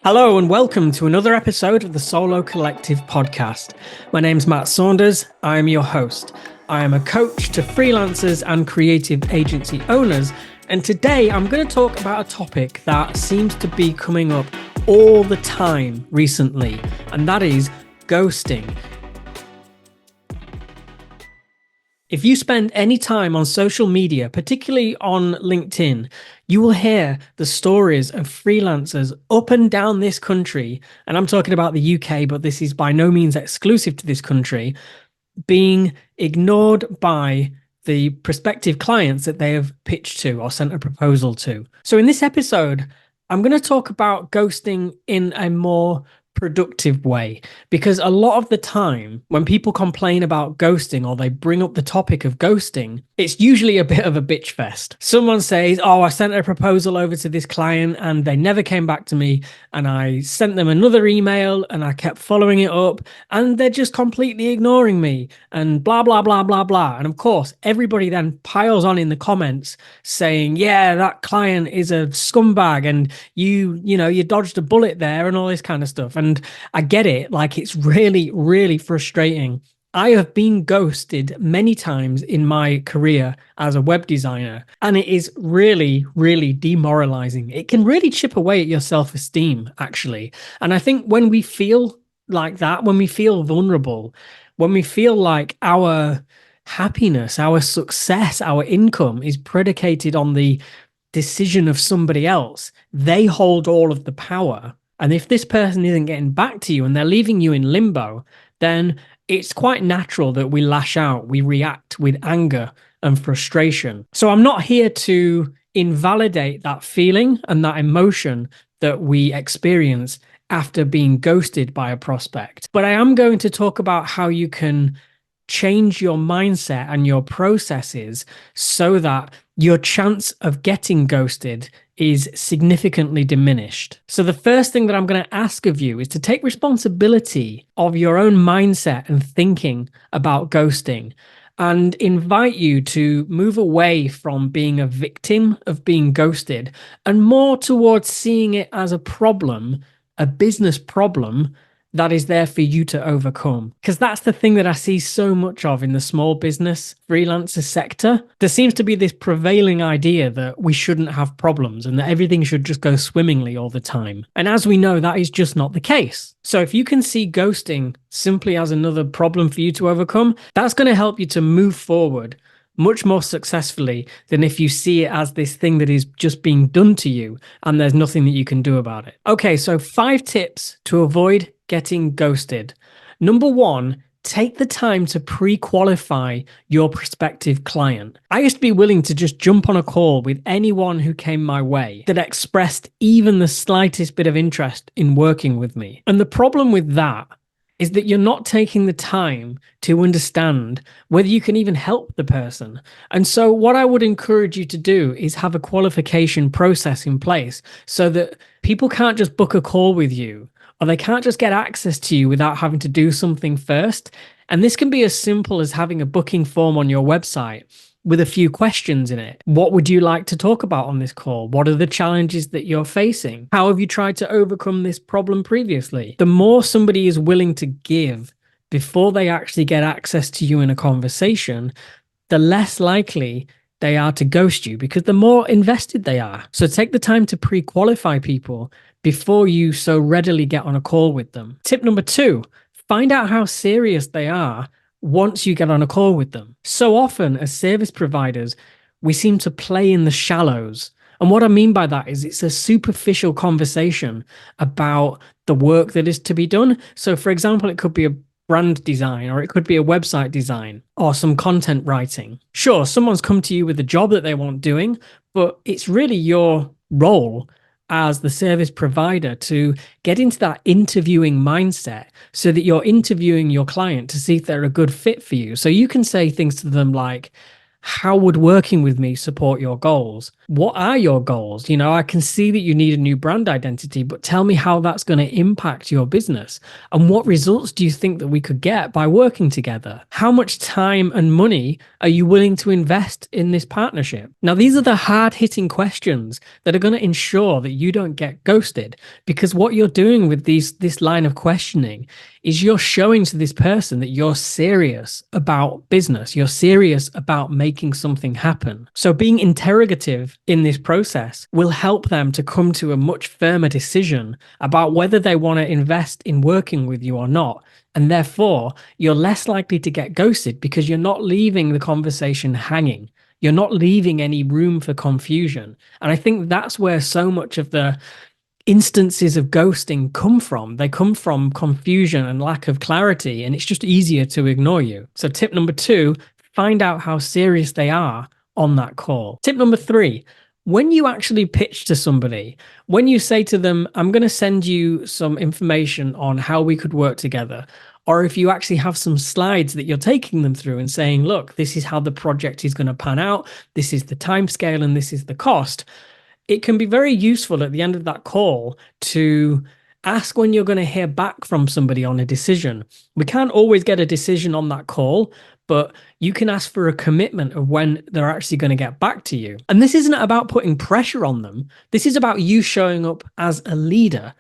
Hello and welcome to another episode of the Solo Collective podcast. My name's Matt Saunders. I am your host. I am a coach to freelancers and creative agency owners, and today I'm going to talk about a topic that seems to be coming up all the time recently, and that is ghosting. If you spend any time on social media, particularly on LinkedIn, you will hear the stories of freelancers up and down this country, and I'm talking about the UK, but this is by no means exclusive to this country, being ignored by the prospective clients that they have pitched to or sent a proposal to. So in this episode, I'm going to talk about ghosting in a more productive way, because a lot of the time when people complain about ghosting or they bring up the topic of ghosting, it's usually a bit of a bitch fest. Someone says, I sent a proposal over to this client and they never came back to me, and I sent them another email and I kept following it up and they're just completely ignoring me and blah blah blah blah blah. And of course everybody then piles on in the comments saying, yeah, that client is a scumbag and you dodged a bullet there and all this kind of stuff. And I get it. Like, it's really, really frustrating. I have been ghosted many times in my career as a web designer, and it is really, really demoralizing. It can really chip away at your self-esteem, actually. And I think when we feel like that, when we feel vulnerable, when we feel like our happiness, our success, our income is predicated on the decision of somebody else, they hold all of the power. And if this person isn't getting back to you and they're leaving you in limbo, then it's quite natural that we lash out, we react with anger and frustration. So I'm not here to invalidate that feeling and that emotion that we experience after being ghosted by a prospect. But I am going to talk about how you can change your mindset and your processes so that your chance of getting ghosted is significantly diminished. So the first thing that I'm going to ask of you is to take responsibility of your own mindset and thinking about ghosting, and invite you to move away from being a victim of being ghosted and more towards seeing it as a problem, a business problem that is there for you to overcome. Because that's the thing that I see so much of in the small business freelancer sector. There seems to be this prevailing idea that we shouldn't have problems and that everything should just go swimmingly all the time. And as we know, that is just not the case. So if you can see ghosting simply as another problem for you to overcome, that's going to help you to move forward much more successfully than if you see it as this thing that is just being done to you and there's nothing that you can do about it. Okay, so 5 tips to avoid getting ghosted. Number 1, take the time to pre-qualify your prospective client. I used to be willing to just jump on a call with anyone who came my way that expressed even the slightest bit of interest in working with me. And the problem with that is that you're not taking the time to understand whether you can even help the person. And so what I would encourage you to do is have a qualification process in place so that people can't just book a call with you, or they can't just get access to you without having to do something first. And this can be as simple as having a booking form on your website with a few questions in it. What would you like to talk about on this call? What are the challenges that you're facing? How have you tried to overcome this problem previously? The more somebody is willing to give before they actually get access to you in a conversation, the less likely they are to ghost you, because the more invested they are. So take the time to pre-qualify people before you so readily get on a call with them. Tip number 2, find out how serious they are once you get on a call with them. So often as service providers, we seem to play in the shallows. And what I mean by that is it's a superficial conversation about the work that is to be done. So for example, it could be a brand design, or it could be a website design, or some content writing. Sure, someone's come to you with a job that they want doing, but it's really your role as the service provider to get into that interviewing mindset so that you're interviewing your client to see if they're a good fit for you. So you can say things to them like, how would working with me support your goals? What are your goals? I can see that you need a new brand identity, but tell me how that's going to impact your business. And what results do you think that we could get by working together? How much time and money are you willing to invest in this partnership? Now, these are the hard-hitting questions that are going to ensure that you don't get ghosted, because what you're doing with this line of questioning is you're showing to this person that you're serious about business. You're serious about making something happen. So being interrogative in this process will help them to come to a much firmer decision about whether they want to invest in working with you or not. And therefore, you're less likely to get ghosted because you're not leaving the conversation hanging. You're not leaving any room for confusion. And I think that's where so much of the instances of ghosting come from. They come from confusion and lack of clarity, and it's just easier to ignore you. So tip number 2, find out how serious they are on that call. Tip number 3, when you actually pitch to somebody, when you say to them, I'm going to send you some information on how we could work together, or if you actually have some slides that you're taking them through and saying, look, this is how the project is going to pan out, this is the time scale, and this is the cost, it can be very useful at the end of that call to ask when you're going to hear back from somebody on a decision. We can't always get a decision on that call, but you can ask for a commitment of when they're actually going to get back to you. And this isn't about putting pressure on them. This is about you showing up as a leader.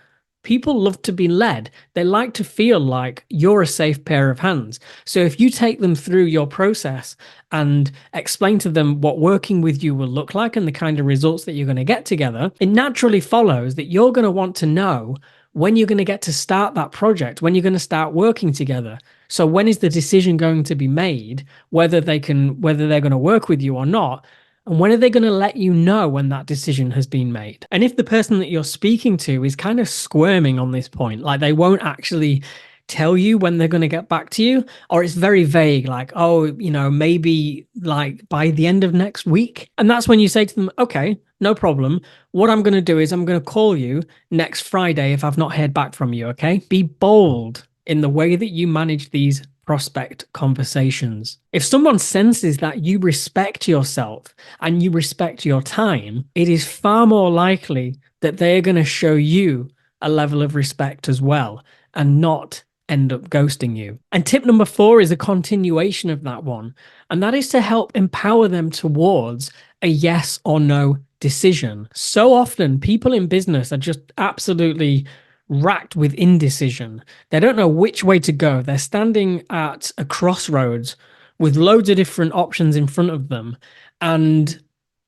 People love to be led. They like to feel like you're a safe pair of hands. So if you take them through your process and explain to them what working with you will look like and the kind of results that you're going to get together, it naturally follows that you're going to want to know when you're going to get to start that project, when you're going to start working together. So when is the decision going to be made, whether they're going to work with you or not? And when are they going to let you know when that decision has been made? And if the person that you're speaking to is kind of squirming on this point, like they won't actually tell you when they're going to get back to you, or it's very vague, like, oh, maybe like by the end of next week. And that's when you say to them, okay, no problem. What I'm going to do is I'm going to call you next Friday if I've not heard back from you, okay? Be bold in the way that you manage these prospect conversations. If someone senses that you respect yourself and you respect your time, it is far more likely that they're going to show you a level of respect as well and not end up ghosting you. And tip number 4 is a continuation of that one, and that is to help empower them towards a yes or no decision. So often people in business are just absolutely racked with indecision. They don't know which way to go. They're standing at a crossroads with loads of different options in front of them. And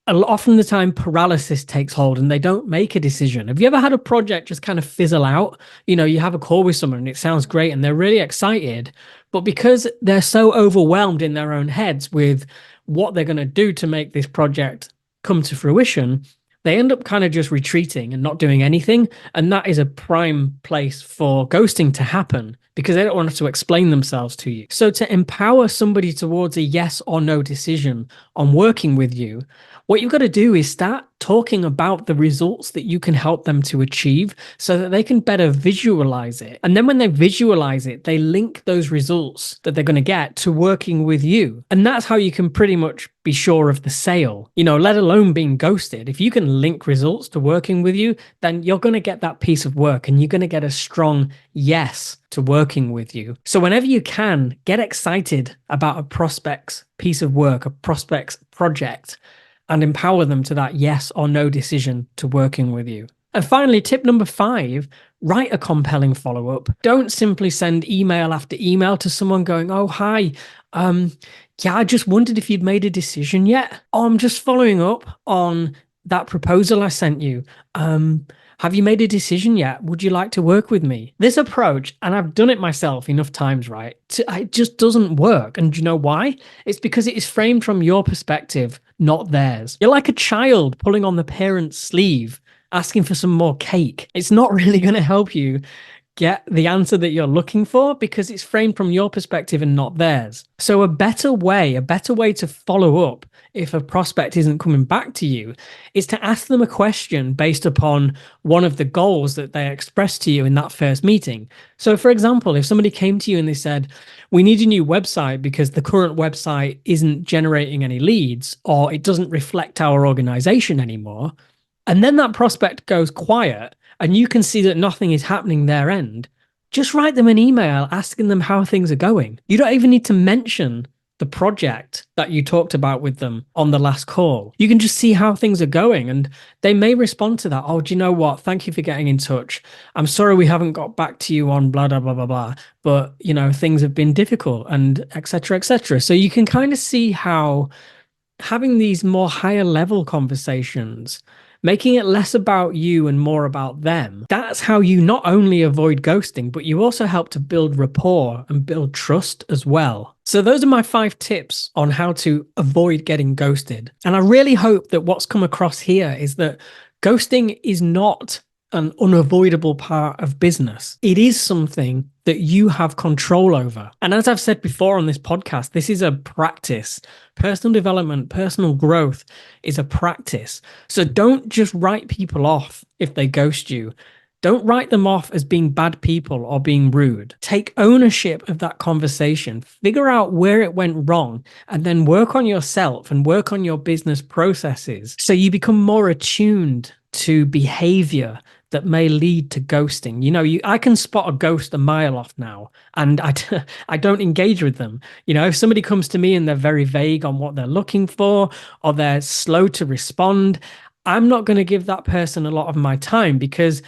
often the time paralysis takes hold and they don't make a decision. Have you ever had a project just kind of fizzle out? You have a call with someone and it sounds great and they're really excited, but because they're so overwhelmed in their own heads with what they're going to do to make this project come to fruition, they end up kind of just retreating and not doing anything. And that is a prime place for ghosting to happen because they don't want to explain themselves to you. So to empower somebody towards a yes or no decision on working with you, what you've got to do is start talking about the results that you can help them to achieve so that they can better visualize it. And then when they visualize it, they link those results that they're going to get to working with you. And that's how you can pretty much be sure of the sale, let alone being ghosted. If you can link results to working with you, then you're going to get that piece of work and you're going to get a strong yes to working with you. So whenever you can, get excited about a prospect's piece of work, a prospect's project, and empower them to that yes or no decision to working with you. And finally, tip number 5, write a compelling follow-up. Don't simply send email after email to someone going, oh, hi, yeah, I just wondered if you'd made a decision yet. Oh, I'm just following up on that proposal I sent you. Have you made a decision yet? Would you like to work with me? This approach, and I've done it myself enough times, right? It just doesn't work. And do you know why? It's because it is framed from your perspective, not theirs. You're like a child pulling on the parent's sleeve, asking for some more cake. It's not really going to help you get the answer that you're looking for because it's framed from your perspective and not theirs. So a better way to follow up if a prospect isn't coming back to you is to ask them a question based upon one of the goals that they expressed to you in that first meeting. So for example, if somebody came to you and they said, "We need a new website because the current website isn't generating any leads or it doesn't reflect our organization anymore," and then that prospect goes quiet and you can see that nothing is happening their end, just write them an email asking them how things are going. You don't even need to mention the project that you talked about with them on the last call. You can just see how things are going and they may respond to that. "Oh, do you know what? Thank you for getting in touch. I'm sorry we haven't got back to you on blah, blah, blah, blah, blah. But, things have been difficult and et cetera, et cetera." So you can kind of see how having these more higher level conversations, making it less about you and more about them, that's how you not only avoid ghosting, but you also help to build rapport and build trust as well. So those are my 5 tips on how to avoid getting ghosted. And I really hope that what's come across here is that ghosting is not an unavoidable part of business. It is something that you have control over. And as I've said before on this podcast, this is a practice. Personal development, personal growth is a practice. So don't just write people off if they ghost you. Don't write them off as being bad people or being rude. Take ownership of that conversation. Figure out where it went wrong and then work on yourself and work on your business processes so you become more attuned to behavior that may lead to ghosting. I can spot a ghost a mile off now, and I don't engage with them. If somebody comes to me and they're very vague on what they're looking for, or they're slow to respond, I'm not going to give that person a lot of my time because,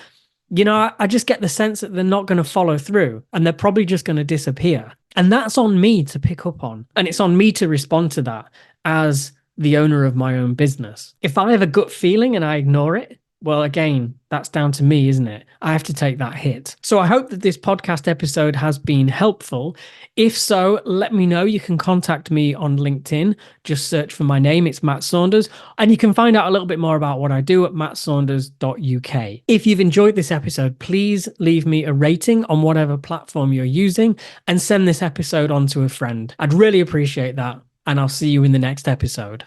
I just get the sense that they're not going to follow through and they're probably just going to disappear. And that's on me to pick up on. And it's on me to respond to that as the owner of my own business. If I have a gut feeling and I ignore it, well, again, that's down to me, isn't it? I have to take that hit. So I hope that this podcast episode has been helpful. If so, let me know. You can contact me on LinkedIn. Just search for my name. It's Matt Saunders. And you can find out a little bit more about what I do at mattsaunders.uk. If you've enjoyed this episode, please leave me a rating on whatever platform you're using and send this episode on to a friend. I'd really appreciate that. And I'll see you in the next episode.